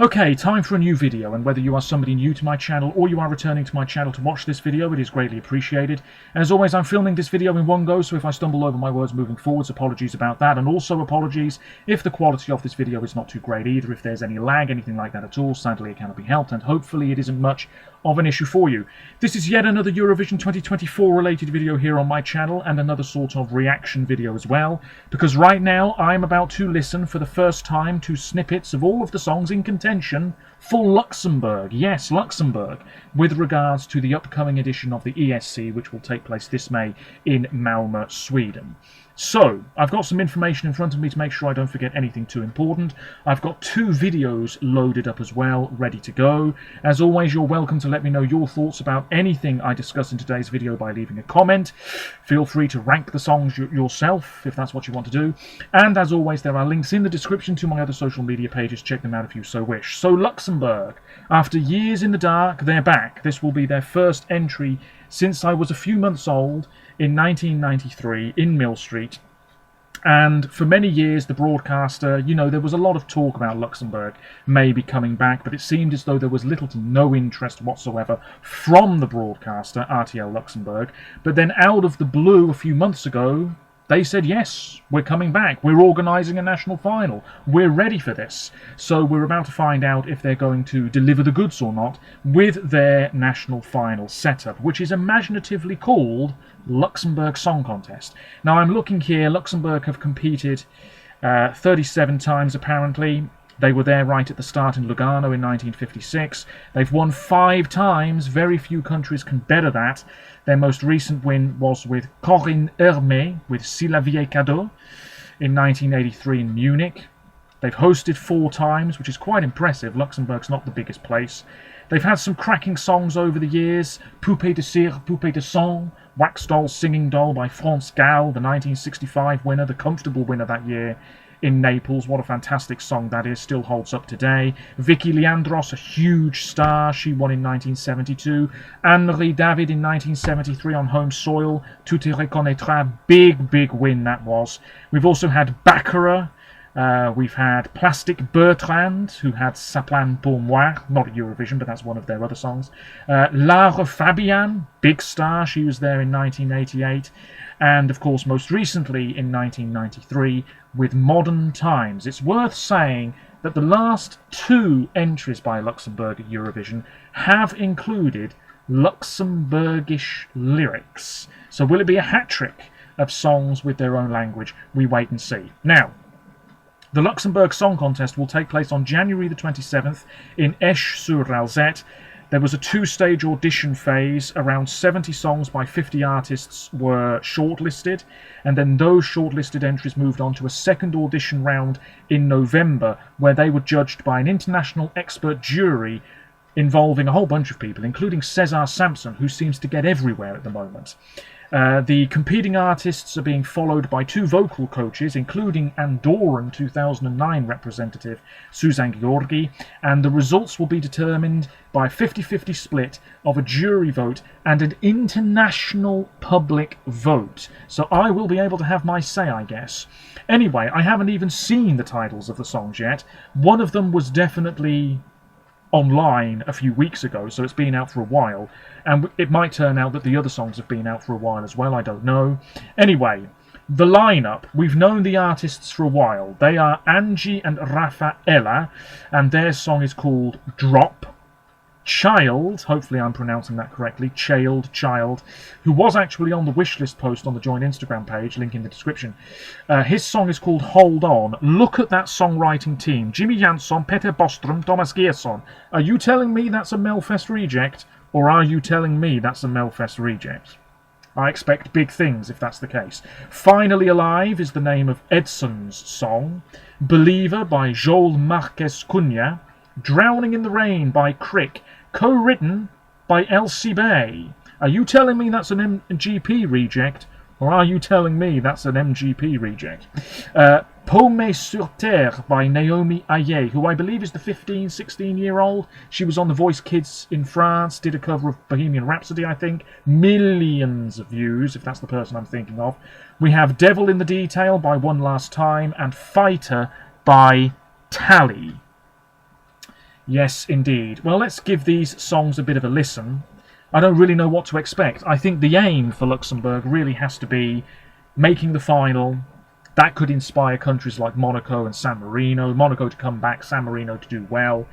Okay, time for a new video, and whether you are somebody new to my channel or you are returning to my channel to watch this video, it is greatly appreciated. And as always, I'm filming this video in one go, so if I stumble over my words moving forwards, apologies about that, and also apologies if the quality of this video is not too great either, if there's any lag, anything like that at all. Sadly, it cannot be helped, and hopefully it isn't much of an issue for you. This is yet another Eurovision 2024 related video here on my channel, and another sort of reaction video as well, because right now I'm about to listen for the first time to snippets of all of the songs in contention for Luxembourg, yes, Luxembourg, with regards to the upcoming edition of the ESC, which will take place this May in Malmö, Sweden. So, I've got some information in front of me to make sure I don't forget anything too important. I've got 2 videos loaded up as well, ready to go. As always, you're welcome to let me know your thoughts about anything I discuss in today's video by leaving a comment. Feel free to rank the songs yourself, if that's what you want to do. And as always, there are links in the description to my other social media pages. Check them out if you so wish. So, Luxembourg, after years in the dark, they're back. This will be their first entry since I was a few months old in 1993 in Mill Street. And for many years, the broadcaster, you know, there was a lot of talk about Luxembourg maybe coming back, but it seemed as though there was little to no interest whatsoever from the broadcaster, RTL Luxembourg. But then out of the blue a few months ago, they said, yes, we're coming back. We're organising a national final. We're ready for this. So we're about to find out if they're going to deliver the goods or not with their national final setup, which is imaginatively called Luxembourg Song Contest. Now, I'm looking here. Luxembourg have competed 37 times, apparently. They were there right at the start in Lugano in 1956. They've won 5 times. Very few countries can better that. Their most recent win was with Corinne Hermé with Si la vie est cadeau in 1983 in Munich. They've hosted 4 times, which is quite impressive. Luxembourg's not the biggest place. They've had some cracking songs over the years. Poupée de cire, poupée de sang, Wax Doll, Singing Doll by France Gall, the 1965 winner, the comfortable winner that year in Naples. What a fantastic song that is, still holds up today. Vicky Leandros, a huge star, she won in 1972. Anne-Marie David in 1973 on home soil. Tu te reconnaîtras, big win that was. We've also had Baccarat. We've had Plastic Bertrand, who had Saplan pour moi, not at Eurovision, but that's one of their other songs. Lara Fabian, big star, she was there in 1988. And, of course, most recently in 1993 with Modern Times. It's worth saying that the last 2 entries by Luxembourg at Eurovision have included Luxembourgish lyrics. So will it be a hat-trick of songs with their own language? We wait and see. Now, the Luxembourg Song Contest will take place on January the 27th in Esch-sur-Alzette. There was a 2-stage audition phase. Around 70 songs by 50 artists were shortlisted, and then those shortlisted entries moved on to a second audition round in November, where they were judged by an international expert jury involving a whole bunch of people, including César Sampson, who seems to get everywhere at the moment. The competing artists are being followed by 2 vocal coaches, including Andorran 2009 representative Suzanne Gheorghi, and the results will be determined by a 50-50 split of a jury vote and an international public vote. So I will be able to have my say, I guess. Anyway, I haven't even seen the titles of the songs yet. One of them was definitely online a few weeks ago, so it's been out for a while, and it might turn out that the other songs have been out for a while as well, I don't know. Anyway, the lineup, we've known the artists for a while. They are Angie and Rafaela, and their song is called Drop. Child, hopefully I'm pronouncing that correctly, Child, who was actually on the wishlist post on the Join Instagram page, link in the description. His song is called Hold On. Look at that songwriting team. Jimmy Jansson, Peter Bostrom, Thomas Gierson. Are you telling me that's a Melfest reject, or are you telling me that's a Melfest reject? I expect big things if that's the case. Finally Alive is the name of Edson's song. Believer by Joel Marquez Cunha. Drowning in the Rain by Crick, co-written by Elsie Bay. Are you telling me that's an MGP reject, or are you telling me that's an MGP reject? Paumé sur Terre by Naomi Aye, who I believe is the 16-year-old. She was on The Voice Kids in France, did a cover of Bohemian Rhapsody, I think. Millions of views, if that's the person I'm thinking of. We have Devil in the Detail by One Last Time, and Fighter by Tally. Yes, indeed. Well, let's give these songs a bit of a listen. I don't really know what to expect. I think the aim for Luxembourg really has to be making the final. That could inspire countries like Monaco and San Marino. Monaco to come back, San Marino to do well.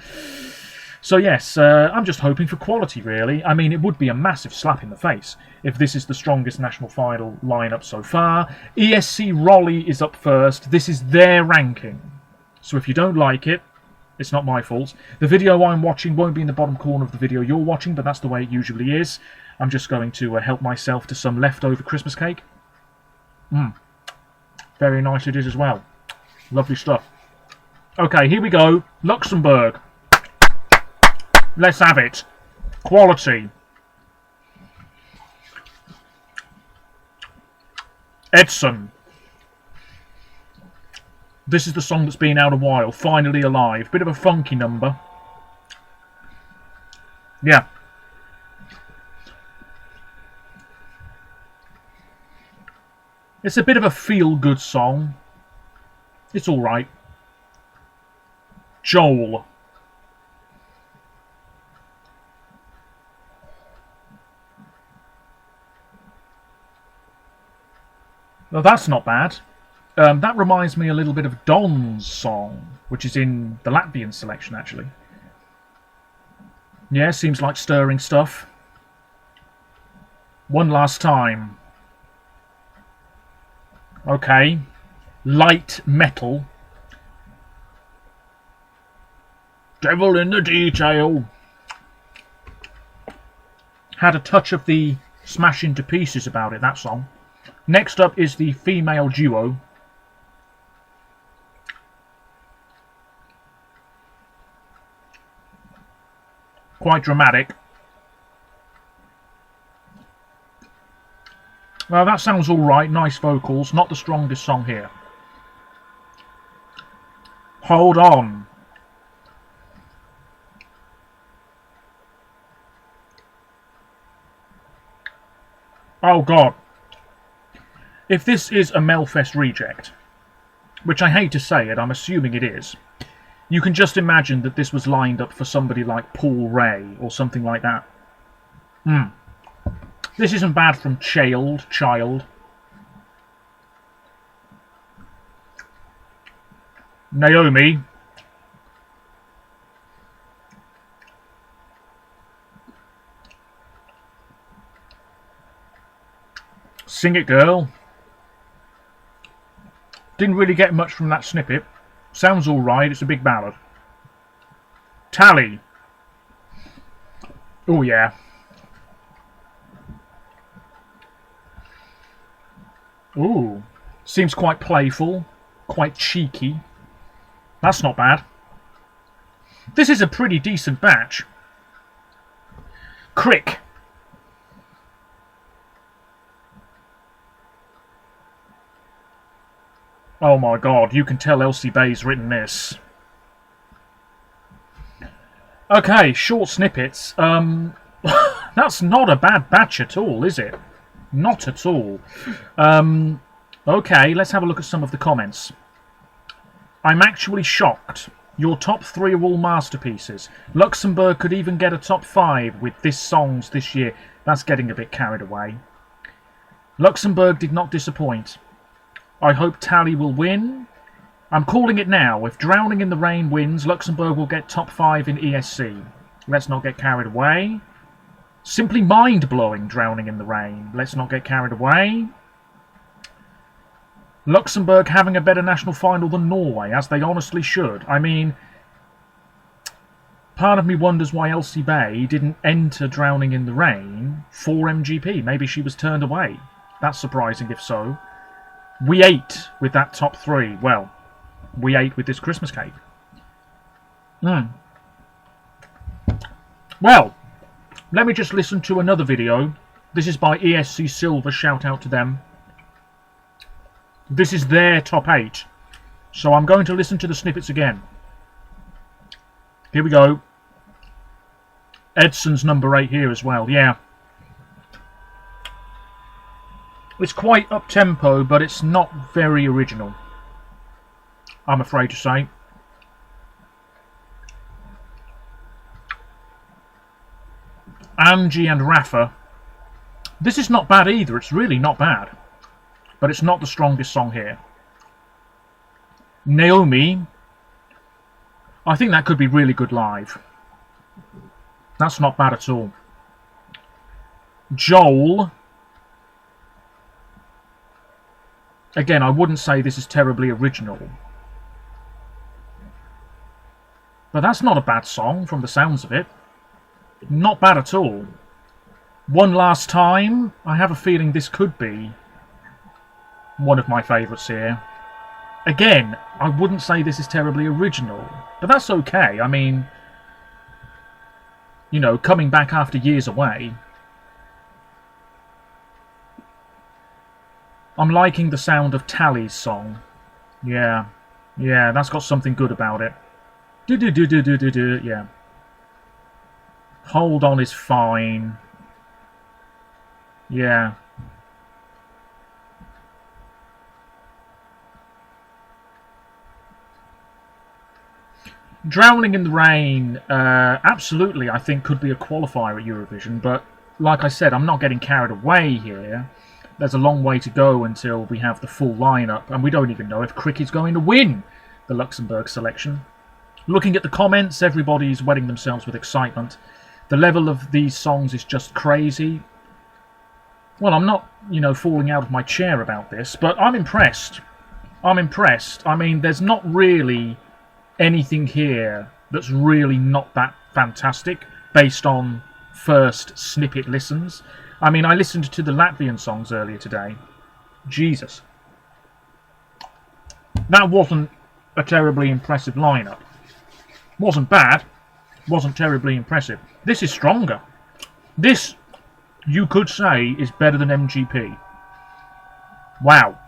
So yes, I'm just hoping for quality, really. I mean, it would be a massive slap in the face if this is the strongest national final lineup so far. ESC Rolly is up first. This is their ranking. So if you don't like it, it's not my fault. The video I'm watching won't be in the bottom corner of the video you're watching, but that's the way it usually is. I'm just going to help myself to some leftover Christmas cake. Very nice it is as well. Lovely stuff. Okay, here we go. Luxembourg. Let's have it. Quality. Edson. This is the song that's been out a while. Finally Alive. Bit of a funky number. Yeah. It's a bit of a feel-good song. It's alright. Joel. Well, that's not bad. That reminds me a little bit of Don's song, which is in the Latvian selection, actually. Yeah, seems like stirring stuff. One last time. Okay. Light metal. Devil in the detail. Had a touch of the Smash Into Pieces about it, that song. Next up is the female duo. Quite dramatic. Well, that sounds alright. Nice vocals. Not the strongest song here. Hold on. Oh, God. If this is a Melfest reject, which I hate to say it, I'm assuming it is, you can just imagine that this was lined up for somebody like Paul Ray or something like that. This isn't bad from Child. Naomi. Sing It Girl. Didn't really get much from that snippet. Sounds alright, it's a big ballad. Tally. Oh yeah. Ooh. Seems quite playful. Quite cheeky. That's not bad. This is a pretty decent batch. Crick. Oh my God, you can tell Elsie Bay's written this. Okay, short snippets. That's not a bad batch at all, is it? Not at all. Okay, let's have a look at some of the comments. I'm actually shocked. Your top 3 are all masterpieces. Luxembourg could even get a top 5 with this songs this year. That's getting a bit carried away. Luxembourg did not disappoint. I hope Tally will win. I'm calling it now. If Drowning in the Rain wins, Luxembourg will get top 5 in ESC. Let's not get carried away. Simply mind-blowing, Drowning in the Rain. Let's not get carried away. Luxembourg having a better national final than Norway, as they honestly should. I mean, part of me wonders why Elsie Bay didn't enter Drowning in the Rain for MGP. Maybe she was turned away. That's surprising if so. We ate with that top 3. Well, we ate with this Christmas cake. Well, let me just listen to another video. This is by ESC Silver. Shout out to them. This is their top 8. So I'm going to listen to the snippets again. Here we go. Edson's number 8 here as well. Yeah. It's quite up-tempo, but it's not very original, I'm afraid to say. Angie and Rafa. This is not bad either. It's really not bad. But it's not the strongest song here. Naomi. I think that could be really good live. That's not bad at all. Joel. Again, I wouldn't say this is terribly original. But that's not a bad song from the sounds of it. Not bad at all. One Last Time. I have a feeling this could be one of my favourites here. Again, I wouldn't say this is terribly original. But that's okay. I mean, you know, coming back after years away. I'm liking the sound of Tally's song. Yeah, that's got something good about it. Do-do-do-do-do-do-do, yeah. Hold On is fine. Yeah. Drowning in the Rain, absolutely, I think could be a qualifier at Eurovision, but like I said, I'm not getting carried away here. There's a long way to go until we have the full lineup, and we don't even know if Crick is going to win the Luxembourg selection. Looking at the comments, everybody's wetting themselves with excitement. The level of these songs is just crazy. Well, I'm not, you know, falling out of my chair about this, but I'm impressed. I'm impressed. I mean, there's not really anything here that's really not that fantastic based on first snippet listens. I mean, I listened to the Latvian songs earlier today. Jesus. That wasn't a terribly impressive lineup. Wasn't bad. Wasn't terribly impressive. This is stronger. This, you could say, is better than MGP. Wow.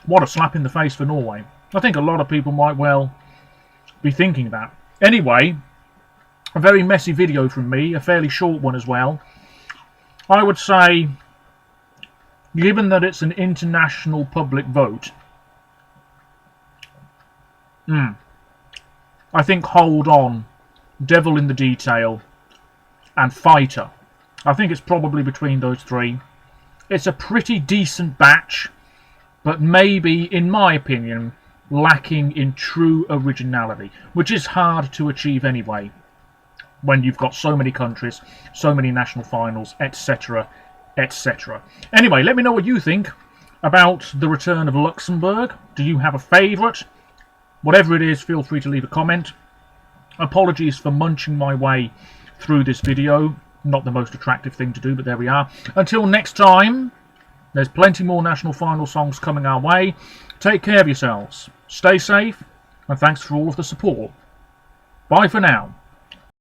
What a slap in the face for Norway. I think a lot of people might well be thinking that. Anyway, a very messy video from me, a fairly short one as well. I would say, given that it's an international public vote, I think Hold On, Devil in the Detail, and Fighter. I think it's probably between those three. It's a pretty decent batch, but maybe, in my opinion, lacking in true originality, which is hard to achieve anyway, when you've got so many countries, so many national finals, etc., etc. Anyway, let me know what you think about the return of Luxembourg. Do you have a favourite? Whatever it is, feel free to leave a comment. Apologies for munching my way through this video. Not the most attractive thing to do, but there we are. Until next time, there's plenty more national final songs coming our way. Take care of yourselves. Stay safe, and thanks for all of the support. Bye for now.